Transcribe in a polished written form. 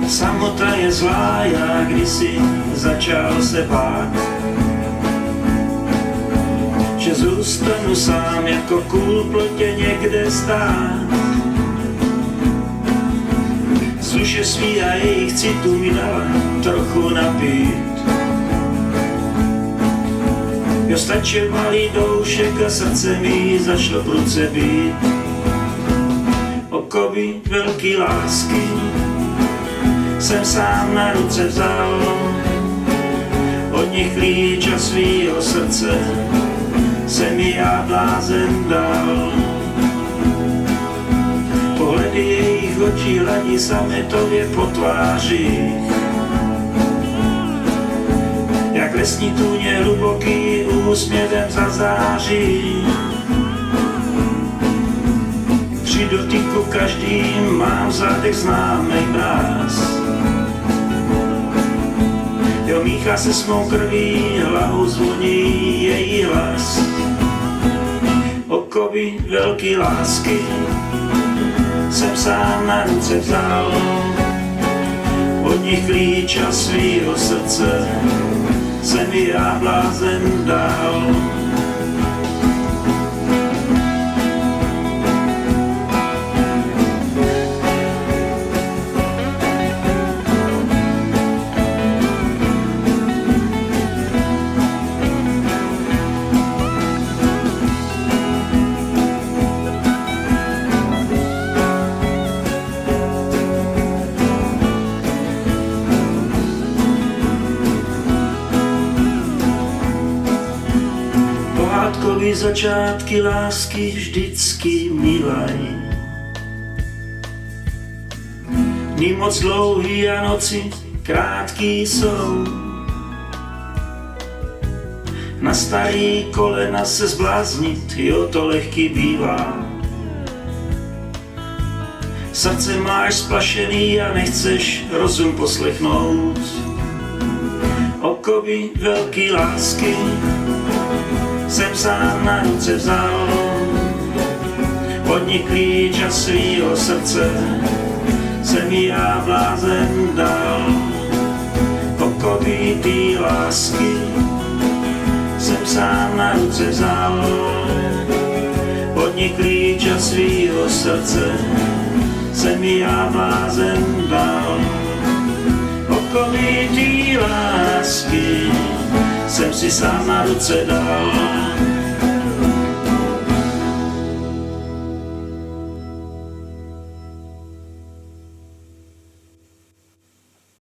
Samota je zlá, já kdysi začal se bát, že zůstanu sám jako kůl v plotě někde stát. Z duše svý a jejich citů mi dala trochu napít. Jo, stačil malý doušek a srdce mi začalo prudce být. Okovy velký lásky jsem sám na ruce vzal, od nich klíč a svýho srdce se mi já blázen dal. Pohledy jejich očí hladí sametově po tvářích, jak lesní tůně hluboký úsměvem zazáří. Při dotyku každým mám v zádech známej mráz. Jo, míchá se s mou krví, hlavu zvoní její hlas. Okovy velký lásky jsem sám na ruce vzal, od nich klíč a svýho srdce se mi já blázen dal. Pohádkový začátky lásky vždycky milaj. Dny moc dlouhý a noci krátký jsou. Na starý kolena se zbláznit, jo, to lehký bývá. Srdce máš splašený a nechceš rozum poslechnout. Okovy velký lásky jsem sám na ruce vzal, od nich klíč a svýho srdce se mi já blázen dal. Okovy tý lásky jsem sám na ruce vzal, od nich klíč a svýho srdce se mi já blázen dal. Okovy tý lásky jsem si sám na ruce dal.